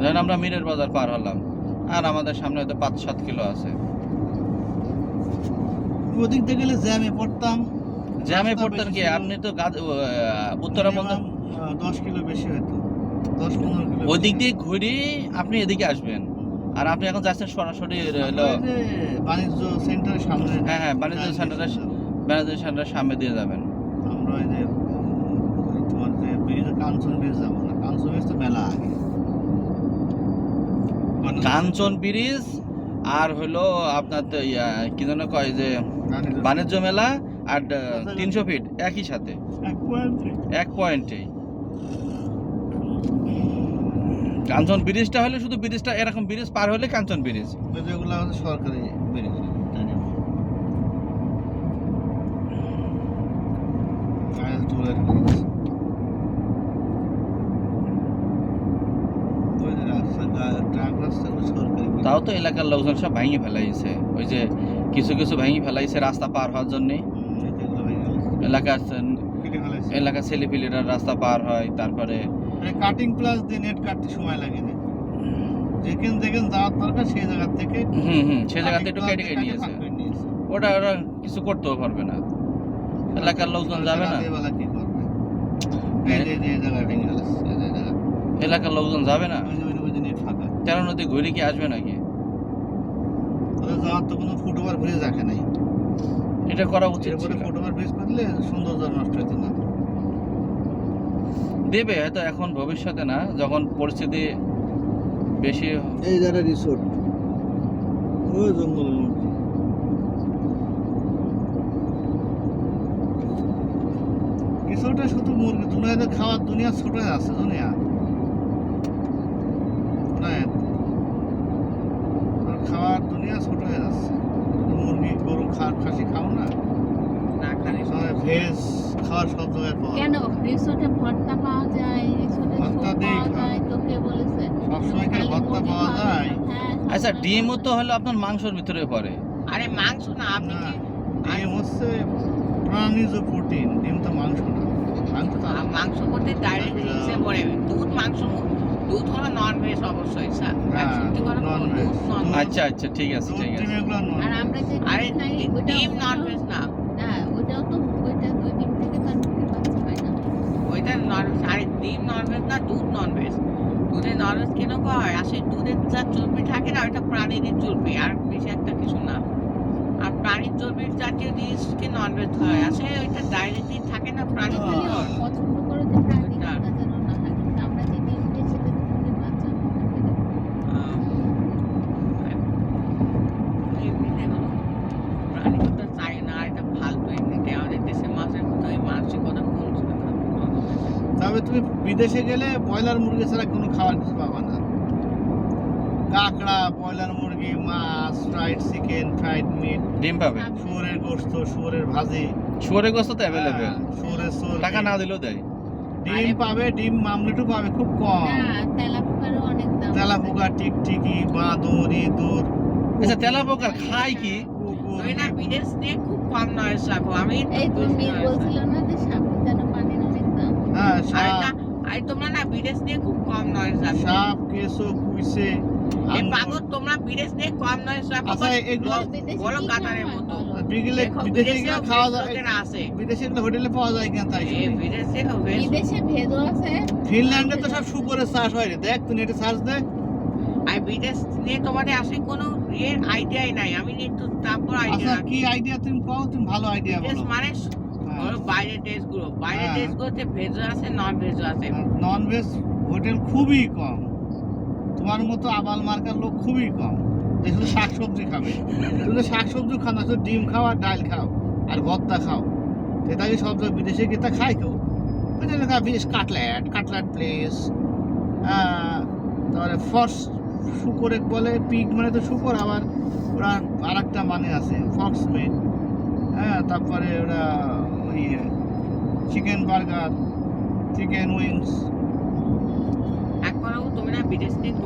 ধরেন আমরা মিরের বাজার পার হলাম, আর আমাদের সামনে হয়তো 5-7 কিলো আছে। ওদিক দিয়ে গেলে জ্যামে পড়তাম। জ্যামে পড়তেন কি? আপনি তো উত্তরা বন্ধ 10 কিলো বেশি হয়তো, 10-15 কিলো। ওই দিক দিয়ে ঘুরে আপনি এদিকে আসবেন, আর আপনি এখন যাচ্ছেন সরাসরি হলো বাণিজ্য সেন্টারের সামনে। হ্যাঁ হ্যাঁ, বাণিজ্য সেন্টারের সামনে দিয়ে যাবেন। আমরা ওই যে তোমার যে ব্রিজ, কাঞ্চন ব্রিজ যাবো না, কাঞ্চন ব্রিজ তো মেলা আগে। কাঞ্চন ব্রিজ আর হলো আপনার তো কি যেন কয় যে বাণিজ্য মেলা আর 300 ফিট একই সাথে, এক পয়েন্টে। কাঞ্চন ব্রিজটা হলে শুধু ব্রিজটা, এরকম ব্রিজ পার হলে কাঞ্চন ব্রিজ। যেগুলো হচ্ছে সরকারি ব্রিজ। তাও তো এলাকার লোকজন সব ভাঙি ফেলাইছে, ওই যে কিছু কিছু ভাঙি ফেলাইছে রাস্তা পার হওয়ার জন্য। এলাকার ছেলেপিলেরা রাস্তা পার হয়, তারপরে কাটিং প্লাস দিয়ে নেট কাটতে সময় লাগে না, যেখানে যেখানে যাওয়ার দরকার সেই জায়গা থেকে সে জায়গাতে একটু কেটে নিয়েছে। ওটা ওরা কিছু করতেও পারবে না, এলাকার লোকজন যাবে না, এলাকার লোকজন যাবে না। 13 নদী ঘুরে কি আসবে নাকি? যাওয়ার তো কোনো ফুটওভার ব্রিজ রাখে নাই। এটা করা উচিত ছিল। ফুটওভার ব্রিজ করলে সৌন্দর্য নষ্ট হতো না। দেবে হয়তো এখন, ভবিষ্যতে না, যখন পরিস্থিতি বেশি। এই যারা রিসোর্ট ওই জঙ্গলের মধ্যে রিসোর্টে শুধু মুরগি, দুনিয়াতে খাওয়ার দুনিয়া ছোট আছে, দুনিয়া খাওয়ার দুনিয়া ছোট হয়ে যাচ্ছে। মুরগি, গরু, খাসি খাও না, ভেজ খাওয়ার সব জায়গায় পাওয়া কেন রিসোর্টে ভর্তা পাওয়া যায়, রিসোর্টে ভর্তা দেই যায়, তোকে বলেছে সবসময় কি ভর্তা পাওয়া যায়? আচ্ছা, ডিমও তো হলো আপনার মাংসের ভিতরে পড়ে। আরে মাংস না, আপনি কি ডিম হচ্ছে প্রাণীজ প্রোটিন, ডিম তো মাংস না। মাংস করতে ডাইরেক্ট রিক্সে পড়ে। দুধ মাংস, দুধ হলো নন ভেজ অবশ্যই স্যার। সত্যি কথা বলবো, দুধ নন ভেজ। আচ্ছা আচ্ছা, ঠিক আছে ঠিক আছে। আর আমরা যে আরে ডিম নন ভেজ না, না ওটাও তো, ওইটা 2 ডিম থেকে তার মুরগির বাচ্চা হয় না, ওইটা নন ভেজ। আরে ডিম নন ভেজ না, দুধ নন ভেজ। দুধে নন ভেজ কেন হয়? আসলে দুধের যা চর্বি থাকে না, ওইটা প্রাণীর চর্বি, আর বেশি একটা কিছু না। আর প্রাণীর চর্বির জাতীয় জিনিসকে নন ভেজ হয়, আসলে ওইটা ডাইরেক্টলি থাকে না প্রাণী। পছন্দ করে যে প্রাণী কাটা যেন না হয়, কিন্তু আমরা যে ডিম খাই সেটা তো মুরগির বাচ্চা এমনিতে হলো প্রাণীটা চাই না, আর এটা ফালতু। এমনিতে আমাদের দেশে মাছের ভিতরে মানসিকতা কমছে। তবে তুমি বিদেশে গেলে ব্রয়লার মুরগি ছাড়া কোনো খাবার কিছু পাবা না। কাঁকড়া, ব্রয়লার মুরগি, মাছ, ফ্রাইড চিকেন, ফ্রাইড মিট, ডিম পাবে, শুয়োরের গোশত, শুয়োরের ভাজি, শুয়োরের গোশত তো অ্যাভেলেবেল, শুয়োরের চর্বি। টাকা না দিলেও দেয়। ডিম পাবে, ডিম মামলেটও পাবে খুব কম। না, তেলাপোকারও অনেক দাম। তেলাপোকা, টিকটিকি, বাঁদর, ইঁদুর। আচ্ছা, তেলাপোকা খায় কি? ওই না, বিদেশ দিয়ে খুব কম নয় রাখো। আমি এই তো মেয়ে বলছিল না যে সাবধানে পানির অনেক দাম। হ্যাঁ, সাপ, আরে তোমরা না বিদেশ দিয়ে খুব কম নয় রাখো। সাপ, কেঁচো, কুইসে। এই পাগল, তোমরা বিদেশ দিয়ে কম নয় রাখো। আচ্ছা, এগুলো বড় কাতারের মতো বিদেশে গেলে খাওয়া যায়, আছে। বিদেশে গেলে হোটেলে পাওয়া যায় কিনা তাই শুনি। বিদেশে বিদেশে ভেজও আছে। ফিনল্যান্ডে তো সব শুকরের চাষ হয় রে, দেখ তুই নেটে সার্চ দে। আর বিদেশ নিয়ে তোমাদের আসে কোনো আইডিয়াই নাই। আমি একটু তারপর আচ্ছা, আইডিয়া কি আইডিয়া তুমি পাও? তুমি ভালো আইডিয়া বিদেশ বলো। মানে ধরো বাইরের দেশগুলো, বাইরের দেশগুলোতে ভেজও আছে, নন ভেজও আছে। নন ভেজ হোটেল খুবই কম, তোমার মতো আবাল মার্কার লোক খুবই কম, যে শুধু শাকসবজি খাবে। তুমি তো শাকসবজি খাও না, শুধু ডিম খাও আর ডাল খাও আর ভর্তা খাও। এটা কি সব জায়গায় বিদেশে গিয়ে তা খায় কেউ? বিদেশ কাটলেট প্লেস, তারপরে ফক্স, শুকরে বলে, পিগ মানে তো শুকর, আবার ওরা আর একটা মানে আছে ফক্স মেট। হ্যাঁ, তারপরে ওরা ওই চিকেন বার্গার, চিকেন উইংস। একবারও তোমরা বিদেশ থেকে